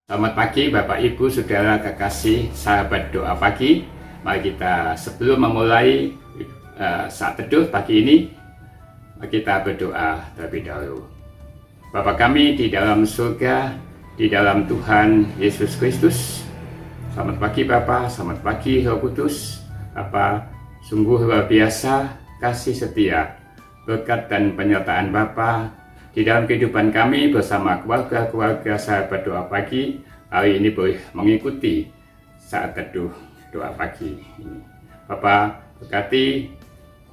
Selamat pagi Bapak Ibu Saudara kekasih sahabat doa pagi. Mari kita sebelum memulai saat teduh pagi ini, mari kita berdoa terlebih dahulu. Bapa kami di dalam surga, di dalam Tuhan Yesus Kristus. Selamat pagi Bapa, selamat pagi Roh Kudus. Bapa, sungguh luar biasa kasih setia, berkat dan penyertaan Bapa di dalam kehidupan kami bersama keluarga-keluarga sahabat doa pagi hari ini boleh mengikuti saat teduh doa pagi ini. Bapak berkati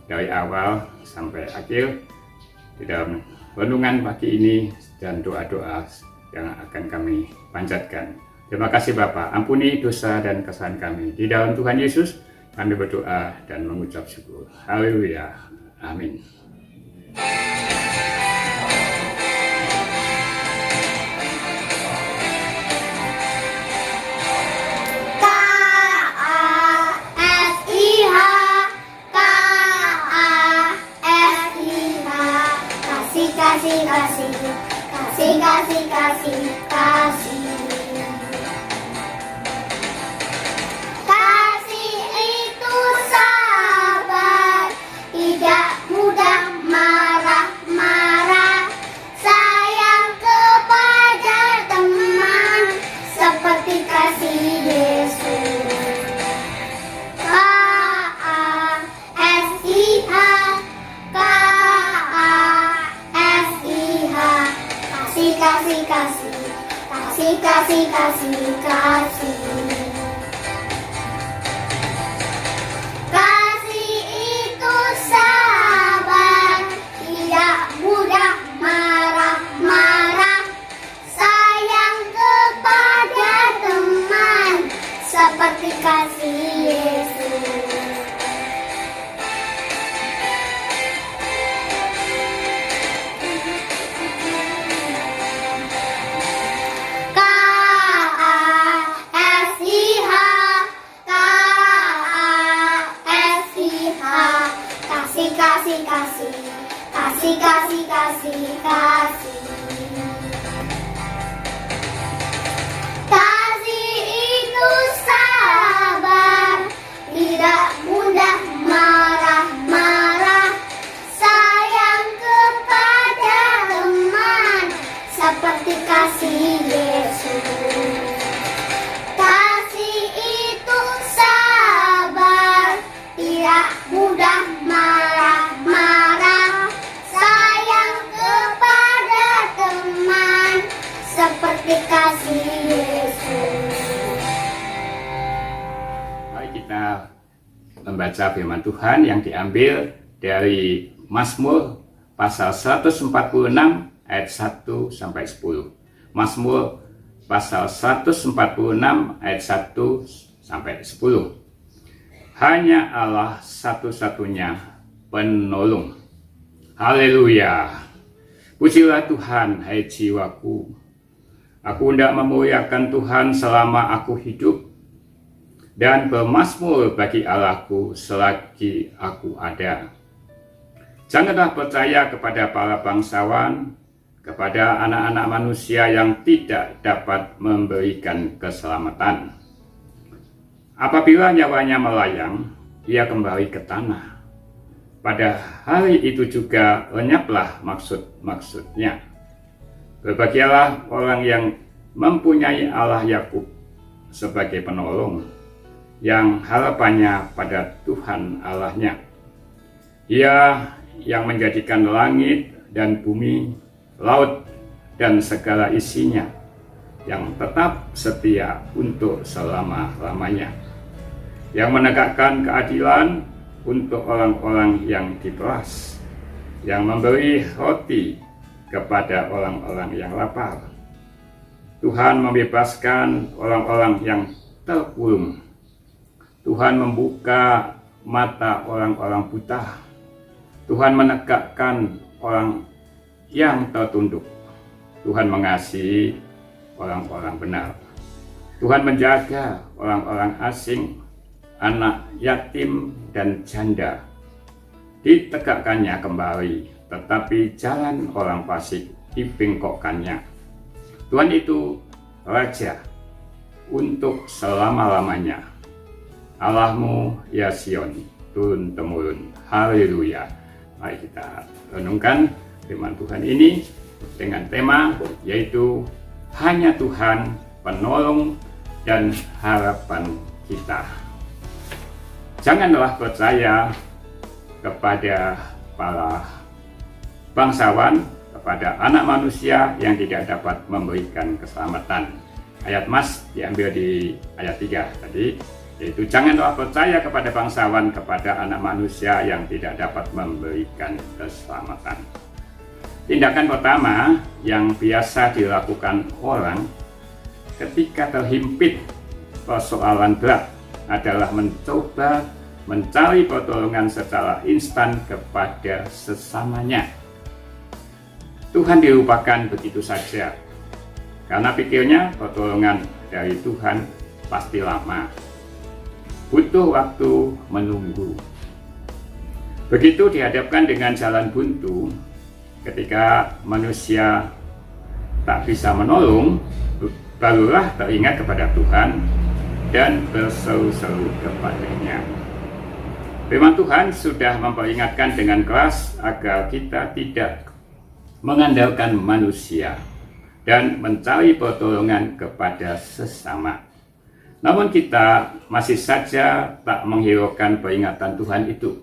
dari awal sampai akhir di dalam renungan pagi ini dan doa-doa yang akan kami panjatkan. Terima kasih Bapak, ampuni dosa dan kesalahan kami. Di dalam Tuhan Yesus kami berdoa dan mengucap syukur. Haleluya. Amin. Kasih. Kasih itu sabar, tidak mudah marah-marah, sayang kepada teman, seperti kasih Yesus. Kasih. Kasih itu sabar, tidak mudah marah-marah, sayang kepada teman, seperti kasih Yesus. Kasih itu sabar, tidak mudah marah-marah, sayang kepada teman, seperti kasih Yesus. Kasih itu sabar, tidak mudah marah-marah, sayang kepada teman, seperti kasih Yesus. Mari kita membaca firman Tuhan yang diambil dari Mazmur pasal 146 ayat 1 sampai 10. Mazmur pasal 146 ayat 1 sampai 10. Hanya Allah satu-satunya penolong. Haleluya. Pujilah Tuhan, hai jiwaku. Aku hendak memuliakan Tuhan selama aku hidup, dan bermazmur bagi Allahku selagi aku ada. Janganlah percaya kepada para bangsawan, kepada anak-anak manusia yang tidak dapat memberikan keselamatan. Apabila nyawanya melayang, ia kembali ke tanah. Pada hari itu juga lenyaplah maksud-maksudnya. Berbahagialah orang yang mempunyai Allah Yakub sebagai penolong, yang harapannya pada Tuhan Allahnya. Ia yang menjadikan langit dan bumi, laut dan segala isinya, yang tetap setia untuk selama-lamanya, yang menegakkan keadilan untuk orang-orang yang diperas, yang memberi roti kepada orang-orang yang lapar. Tuhan membebaskan orang-orang yang terkurung. Tuhan membuka mata orang-orang buta. Tuhan menegakkan orang yang tertunduk. Tuhan mengasihi orang-orang benar. Tuhan menjaga orang-orang asing, anak yatim dan janda. Ditegakkannya kembali, tetapi jalan orang fasik dibengkokkannya. Tuhan itu Raja untuk selama-lamanya. Allahmu ya Sion, turun-temurun. Haleluya. Mari kita renungkan firman Tuhan ini dengan tema yaitu hanya Tuhan penolong dan harapan kita. Janganlah percaya kepada para bangsawan, kepada anak manusia yang tidak dapat memberikan keselamatan. Ayat Mas diambil di ayat 3 tadi, yaitu janganlah percaya kepada bangsawan, kepada anak manusia yang tidak dapat memberikan keselamatan. Tindakan pertama yang biasa dilakukan orang ketika terhimpit persoalan berat adalah mencoba mencari pertolongan secara instan kepada sesamanya. Tuhan dilupakan begitu saja, karena pikirnya pertolongan dari Tuhan pasti lama, butuh waktu menunggu. Begitu dihadapkan dengan jalan buntu, ketika manusia tak bisa menolong, barulah teringat kepada Tuhan dan berseru-seru kepadanya. Firman Tuhan sudah memperingatkan dengan keras agar kita tidak mengandalkan manusia dan mencari pertolongan kepada sesama. Namun kita masih saja tak menghiraukan peringatan Tuhan itu.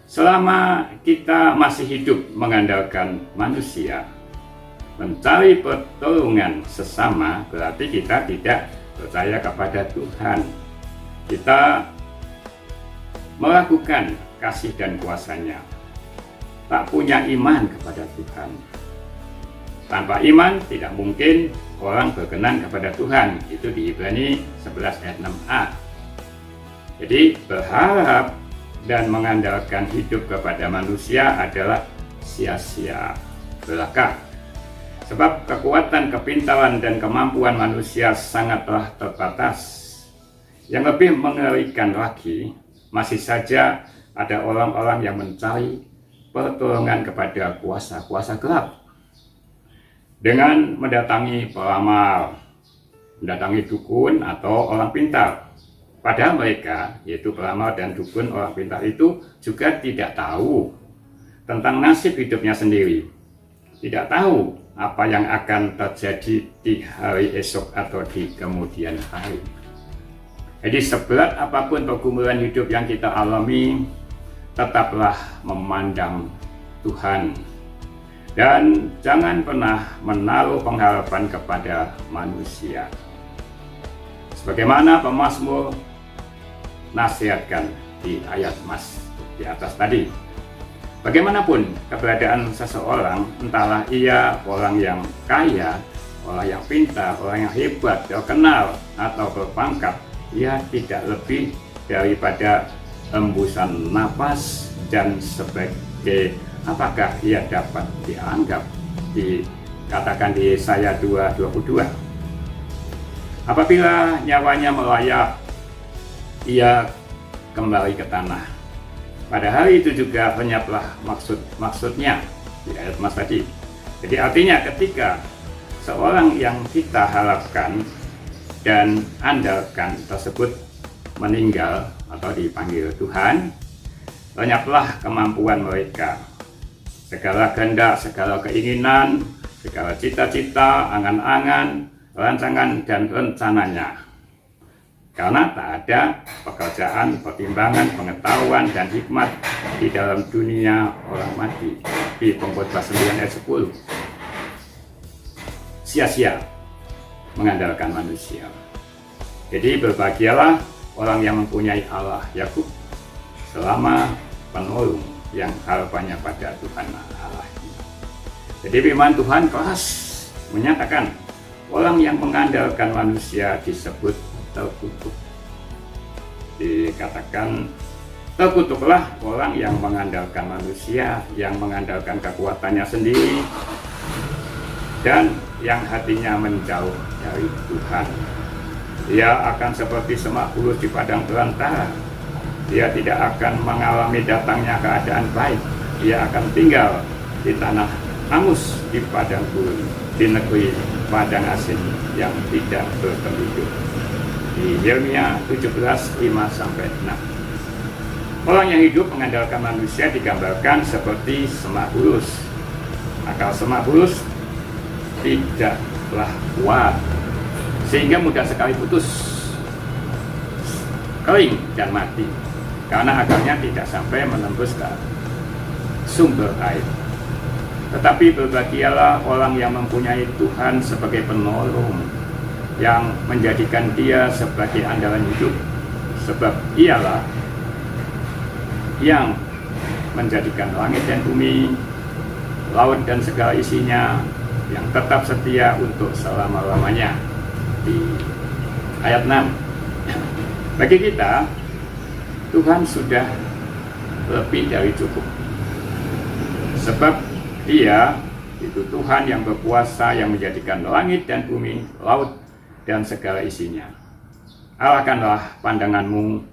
Selama kita masih hidup mengandalkan manusia, mencari pertolongan sesama, berarti kita tidak percaya kepada Tuhan. Kita melakukan kasih dan kuasa-Nya, tak punya iman kepada Tuhan. Tanpa iman tidak mungkin orang berkenan kepada Tuhan. Itu di Ibrani 11 ayat 6a. Jadi berharap dan mengandalkan hidup kepada manusia adalah sia-sia belaka. Sebab kekuatan, kepintaran, dan kemampuan manusia sangatlah terbatas. Yang lebih mengerikan lagi, masih saja ada orang-orang yang mencari pertolongan kepada kuasa-kuasa gelap dengan mendatangi peramal, mendatangi dukun atau orang pintar. Padahal mereka, yaitu peramal dan dukun, orang pintar itu juga tidak tahu tentang nasib hidupnya sendiri. Tidak tahu apa yang akan terjadi di hari esok atau di kemudian hari. Jadi seberat apapun pergumulan hidup yang kita alami, tetaplah memandang Tuhan. Dan jangan pernah menaruh pengharapan kepada manusia. Sebagaimana pemazmur nasihatkan di ayat Mas di atas tadi. Bagaimanapun keberadaan seseorang, entahlah ia orang yang kaya, orang yang pintar, orang yang hebat, terkenal, atau berpangkat, ia tidak lebih daripada hembusan napas dan sebagai apakah ia dapat dianggap, dikatakan di Yesaya 2:22. Apabila nyawanya melayang, ia kembali ke tanah. Pada hari itu juga lenyaplah maksudnya di ayat Mas tadi. Jadi artinya ketika seorang yang kita harapkan dan andalkan tersebut meninggal atau dipanggil Tuhan, lenyaplah kemampuan mereka. Segala kehendak, segala keinginan, segala cita-cita, angan-angan, rancangan dan rencananya. Karena tak ada pekerjaan, pertimbangan, pengetahuan, dan hikmat di dalam dunia orang mati. Di Pengkhotbah 9 ayat 10. Sia-sia mengandalkan manusia. Jadi berbahagialah orang yang mempunyai Allah Yakub selama penolong yang harapannya pada Tuhan Allah. Jadi firman Tuhan keras menyatakan orang yang mengandalkan manusia disebut terkutuk. Dikatakan terkutuklah orang yang mengandalkan manusia, yang mengandalkan kekuatannya sendiri, dan yang hatinya menjauh dari Tuhan. Dia akan seperti semak bulus di padang belantara. Dia tidak akan mengalami datangnya keadaan baik. Dia akan tinggal di tanah hangus, di padang gurun, di negeri padang asing yang tidak berpenduduk. Di Yeremia 17:5-6. Orang yang hidup mengandalkan manusia digambarkan seperti semak bulus. Akal semak bulus tidaklah kuat, sehingga mudah sekali putus, kering dan mati, karena akarnya tidak sampai menembus ke sumber air. Tetapi berbahagialah orang yang mempunyai Tuhan sebagai penolong, yang menjadikan dia sebagai andalan hidup, sebab ialah yang menjadikan langit dan bumi, laut dan segala isinya, yang tetap setia untuk selama-lamanya. Di ayat 6. Bagi kita, Tuhan sudah lebih dari cukup. Sebab Dia itu Tuhan yang berkuasa, yang menjadikan langit dan bumi, laut dan segala isinya. Arahkanlah pandanganmu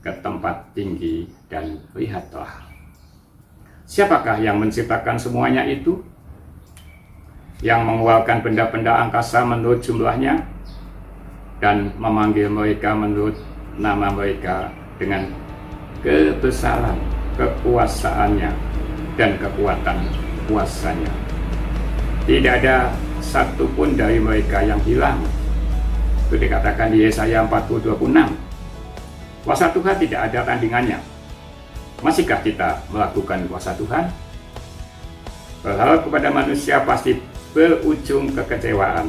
ke tempat tinggi dan lihatlah. Siapakah yang menciptakan semuanya itu? Yang mengeluarkan benda-benda angkasa menurut jumlahnya dan memanggil mereka menurut nama mereka dengan kebesaran kekuasaannya dan kekuatan kuasanya. Tidak ada satupun dari mereka yang hilang. Itu dikatakan di Yesaya 40:26. Kuasa Tuhan tidak ada tandingannya. Masihkah kita melakukan kuasa Tuhan? Berharap kepada manusia pasti berujung kekecewaan,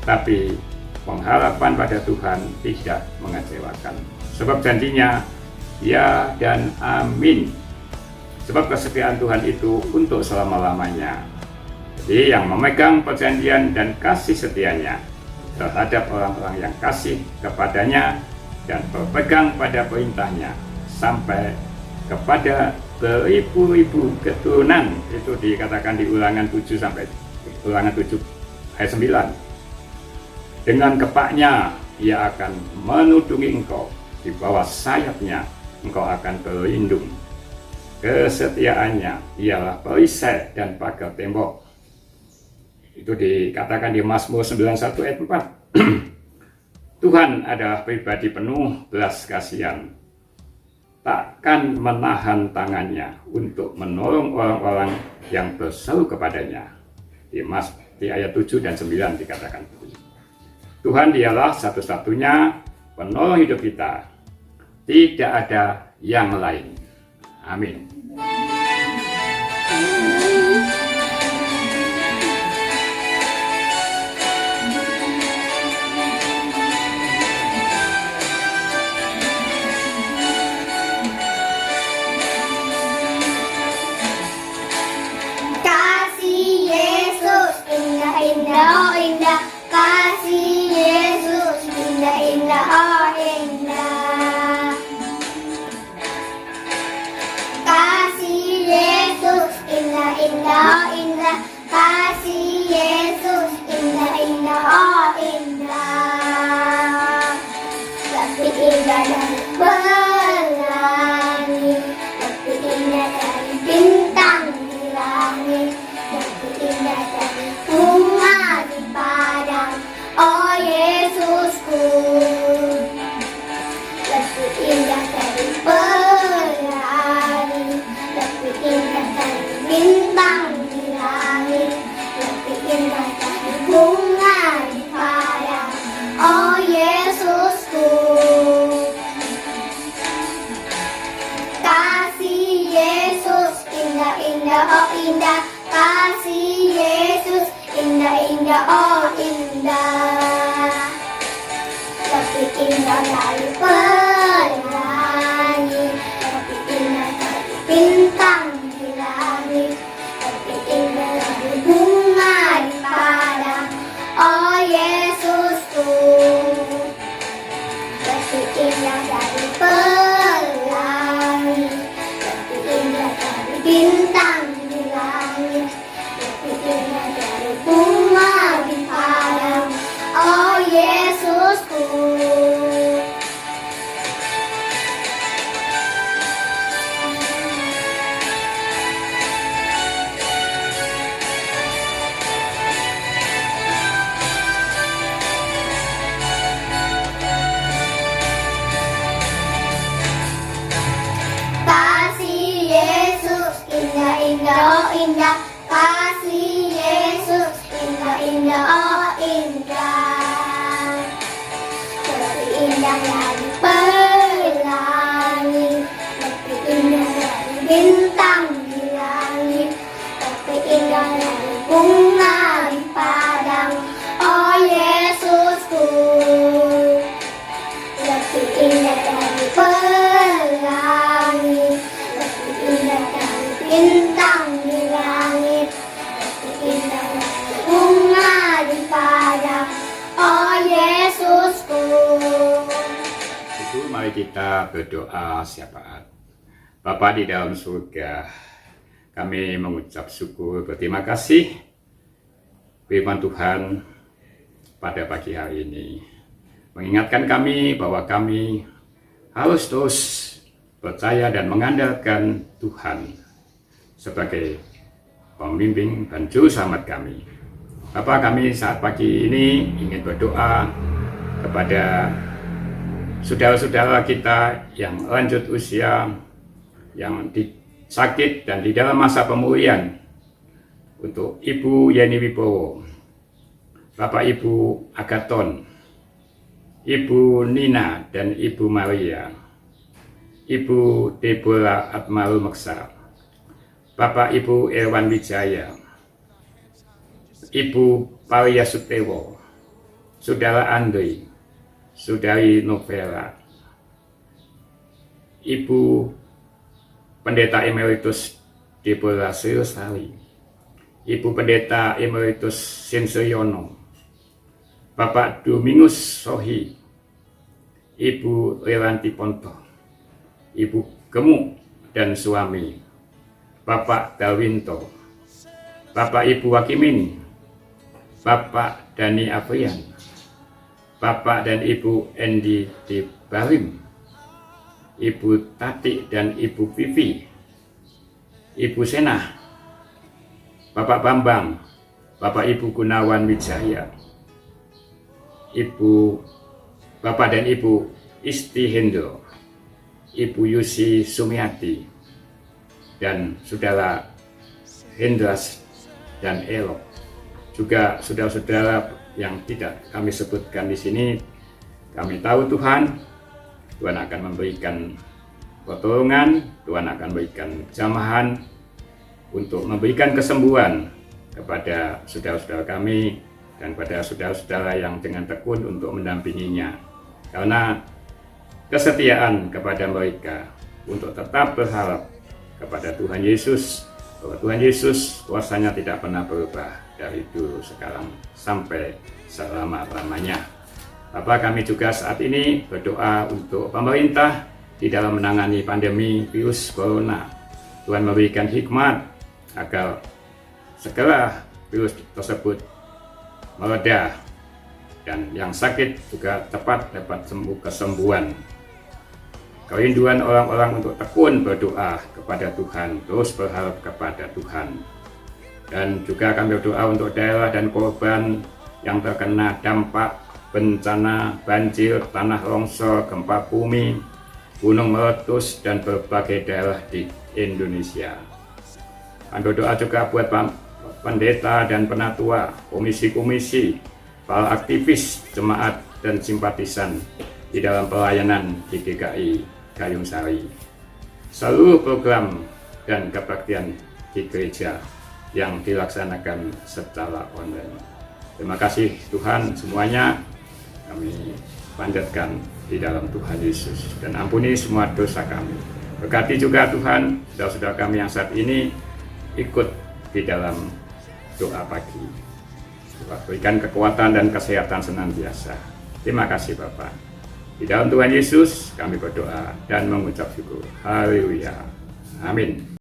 tapi pengharapan pada Tuhan tidak mengecewakan. Sebab janjinya ya dan amin. Sebab kesetiaan Tuhan itu untuk selama-lamanya. Jadi yang memegang perjanjian dan kasih setianya terhadap orang-orang yang kasih kepadanya dan berpegang pada perintahnya sampai kepada beribu-ribu keturunan. Itu dikatakan di Ulangan 7 ayat 9. Dengan kepaknya ia akan menudungi engkau, di bawah sayapnya engkau akan berlindung. Kesetiaannya ialah perisai dan pagar tembok. Itu dikatakan di Mazmur 91 ayat 4. Tuhan adalah pribadi penuh belas kasihan, takkan menahan tangannya untuk menolong orang-orang yang berseru kepadanya. Di ayat 7 dan 9 dikatakan. Tuhan dialah satu-satunya penolong hidup kita. Tidak ada yang lain. Amin. Indah, indah, kasih Yesus, indah, indah, oh indah. Kasih Yesus, indah, indah, oh indah, kasih Yesus, indah, indah, oh indah. Lebih indah dari pelangi, lebih indah dari bintang di langit, lebih indah dari bunga di padang, oh Yesusku. Lebih indah dari pelangi, lebih indah dari bintang di langit, lebih indah dari bunga di padang. indah, oh indah. Lebih indah dari pelangi, lebih indah dari bintang di langit, lebih indah dari bunga di padang, oh Yesusku. Lebih indah dari pelangi, lebih indah dari bintang di langit, lebih indah dari bunga di padang, oh Yesusku. Itu mari kita berdoa syafaat. Bapa di dalam surga, kami mengucap syukur berterima kasih firman Tuhan pada pagi hari ini mengingatkan kami bahwa kami harus terus percaya dan mengandalkan Tuhan sebagai pembimbing dan juru selamat kami. Bapa, kami saat pagi ini ingin berdoa kepada saudara-saudara kita yang lanjut usia, yang sakit dan di dalam masa pemulihan, untuk Ibu Yeni Wibowo, Bapak Ibu Agaton, Ibu Nina dan Ibu Maria, Ibu Deborah Atmaul Meksa, Bapak Ibu Irwan Wijaya, Ibu Palia Sutewo, Saudara Andri, Saudari Novela, Ibu Pendeta Emeritus Deborah Sriosari, Ibu Pendeta Emeritus Sinseyono, Bapak Domingus Sohi, Ibu Leranti Ponto, Ibu Gemuk dan suami, Bapak Darwinto, Bapak Ibu Wakimini, Bapak Dani Afrian, Bapak dan Ibu Endi di Barim, Ibu Tati dan Ibu Vivi, Ibu Sena, Bapak Bambang, Bapak Ibu Gunawan Wijaya, Bapak dan Ibu Isti Hendro, Ibu Yusi Sumiati, dan Saudara Hendras dan Elok. Juga saudara-saudara yang tidak kami sebutkan di sini, kami tahu Tuhan akan memberikan pertolongan, Tuhan akan memberikan jamahan untuk memberikan kesembuhan kepada saudara-saudara kami dan pada saudara-saudara yang dengan tekun untuk mendampinginya. Karena kesetiaan kepada mereka untuk tetap berharap kepada Tuhan Yesus, bahwa Tuhan Yesus kuasanya tidak pernah berubah dari dulu, sekarang, sampai selama-lamanya. Bapak, kami juga saat ini berdoa untuk pemerintah di dalam menangani pandemi virus corona. Tuhan memberikan hikmat agar segera virus tersebut mereda dan yang sakit juga cepat dapat sembuh kesembuhan. Kerinduan orang-orang untuk tekun berdoa kepada Tuhan, terus berharap kepada Tuhan. Dan juga kami berdoa untuk daerah dan korban yang terkena dampak bencana banjir, tanah longsor, gempa bumi, gunung meletus, dan berbagai daerah di Indonesia. Kami berdoa juga buat pendeta dan penatua, komisi-komisi, para aktivis, jemaat, dan simpatisan di dalam pelayanan di GKI Gayung Sari. Seluruh program dan kebaktian di gereja yang dilaksanakan secara online. Terima kasih Tuhan semuanya. Kami panjatkan di dalam Tuhan Yesus, dan ampuni semua dosa kami. Berkati juga Tuhan saudara-saudara kami yang saat ini ikut di dalam doa pagi. Berikan kekuatan dan kesehatan senantiasa. Terima kasih Bapa. Di dalam Tuhan Yesus kami berdoa dan mengucap syukur. Haleluya. Amin.